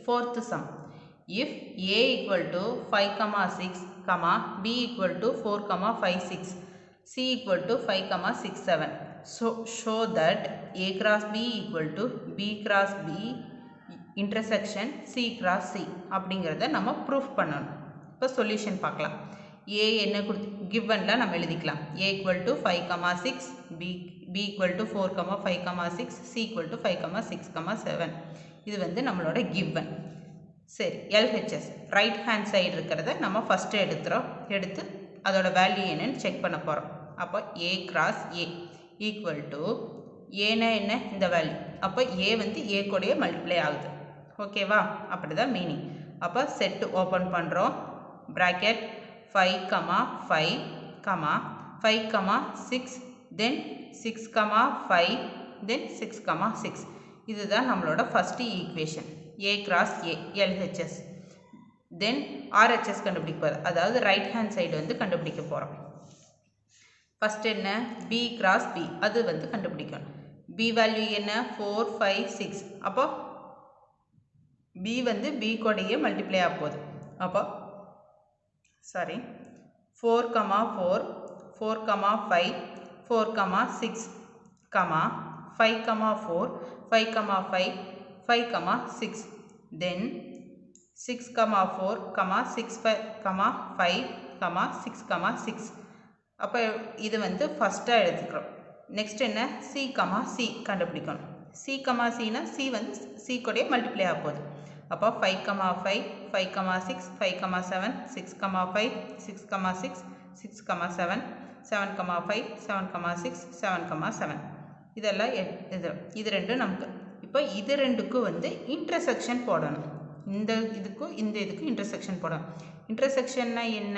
fourth sum. If a equal to 5, 6, b equal to 4, 5, 6, c equal to 5, 6, 7. So show that a cross b equal to b cross b intersection c cross c அப்படிங்கிறத நம்ம proof பண்ணணும். இப்போ solution பார்க்கலாம். a என்ன givenல நம்ம எழுதிக்கலாம். a equal to 5, 6, b equal to 4, 5, 6, c equal to 5, 6, 7. இது வந்து நம்மளோட given. சரி, LHS ரைட் ஹேண்ட் சைடு இருக்கிறத நம்ம ஃபஸ்ட்டு எடுத்து அதோட வேல்யூ என்னன்னு செக் பண்ண போகிறோம். அப்போ a cross a equal to ஏன்னா என்ன இந்த வேல்யூ, அப்போ a வந்து a கூடயே மல்டிப்ளை ஆகுது. ஓகேவா, அப்படி தான் மீனிங். அப்போ செட்டு ஓப்பன் பண்ணுறோம். ப்ராக்கெட் 5, 5, 5, 6, தென் 6, 5, தென் 6, 6. இதுதான் நம்மளோட first equation. a cross a LHS. Then RHS கண்டுபிடிக்க போகிறோம், அதாவது ரைட் ஹேண்ட் சைடு வந்து கண்டுபிடிக்க போகிறோம். ஃபஸ்ட் என்ன, b cross b, அது வந்து கண்டுபிடிக்கணும். b வேல்யூ என்ன 4, 5, 6. அப்போ b வந்து b கூடயே மல்டிப்ளை ஆக போகுது. அப்போ 4, 4, 4, 5, 4, 6, 5, 4, 5, 5, 5, 6. Then 6, 4, 6, 5, 6, 6. அப்போ இது வந்து ஃபஸ்ட்டாக எடுத்துக்கிறோம். நெக்ஸ்ட் என்ன, c, c கண்டுபிடிக்கணும். c, cனா c வந்து c கூடயே மல்டிப்ளை ஆக போகுது. அப்போ 5, 5, 5, 6, 5, 7, 6, 5, 6, 6, 6, 7, 7, 5, 7, 6, 7, 7. இதெல்லாம் இது ரெண்டும் நமக்கு. இப்போ இது ரெண்டுக்கும் வந்து இன்டர்செக்ஷன் போடணும். இந்த இதுக்கும் இன்டர்செக்ஷன் போடணும். இன்டர்செக்ஷன்னா என்ன,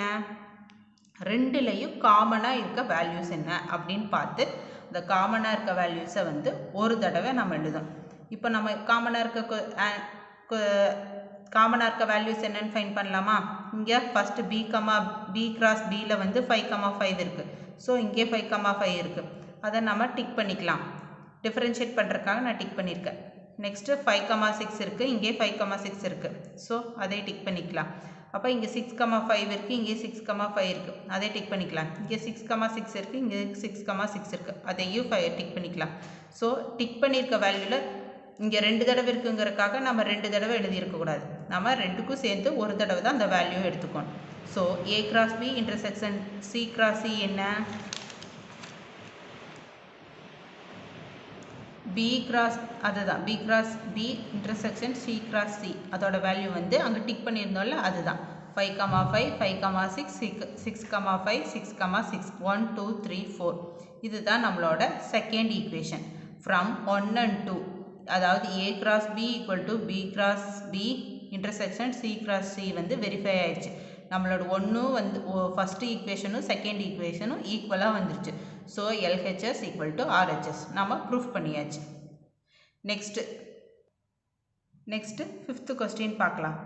ரெண்டுலேயும் காமனாக இருக்க வேல்யூஸ் என்ன அப்படின்னு பார்த்து இந்த காமனாக இருக்க வேல்யூஸை வந்து ஒரு தடவை நம்ம எழுதணும். இப்போ நம்ம காமனாக இருக்க வேல்யூஸ் என்னன்னு ஃபைன் பண்ணலாமா? இங்கே ஃபஸ்ட்டு b cross bயில் வந்து 5, 5 இருக்குது. ஸோ இங்கே 5, 5 இருக்குது. அதை நம்ம டிக் பண்ணிக்கலாம். டிஃப்ரென்ஷியேட் பண்ணுறதுக்காக நான் டிக் பண்ணியிருக்கேன். நெக்ஸ்ட்டு 5, 6 இருக்குது, இங்கே 5, 6 இருக்குது. ஸோ அதை டிக் பண்ணிக்கலாம். அப்போ இங்கே 6, 5 இருக்குது, இங்கே 6, 5 இருக்குது. அதை டிக் பண்ணிக்கலாம். இங்கே 6, 6 இருக்குது, இங்கே 6, 6 இருக்குது. அதையும் டிக் பண்ணிக்கலாம். ஸோ டிக் பண்ணியிருக்க வேல்யூவில் இங்கே 2 தடவை இருக்குங்கிறதுக்காக நம்ம 2 தடவை எழுதியிருக்கக்கூடாது. நம்ம ரெண்டுக்கும் சேர்ந்து ஒரு தடவை தான் அந்த வேல்யூ எடுத்துக்கணும். So a cross b intersection c cross c என்ன, b cross, அதுதான் b cross b intersection c cross c. அதோட வேல்யூ வந்து அங்கே டிக் பண்ணியிருந்தோம்ல, அதுதான் 5, 5, 5, 6, 6, 5, 6, 6, 1, 2, 3, 4. இதுதான் நம்மளோட செகண்ட் ஈக்குவேஷன். ஃப்ரம் 1 and 2, அதாவது a cross b equal to b cross b intersection c cross c வந்து வெரிஃபை ஆயிடுச்சு. நம்மளோட ஒன்றும் வந்து ஃபஸ்ட்டு ஈக்குவேஷனும் செகண்ட் ஈக்குவேஷனும் ஈக்குவலாக வந்துருச்சு. So LHS equal to RHS நம்ம ப்ரூஃப் பண்ணியாச்சு. நெக்ஸ்ட்டு 5th கொஸ்டின் பார்க்கலாம்.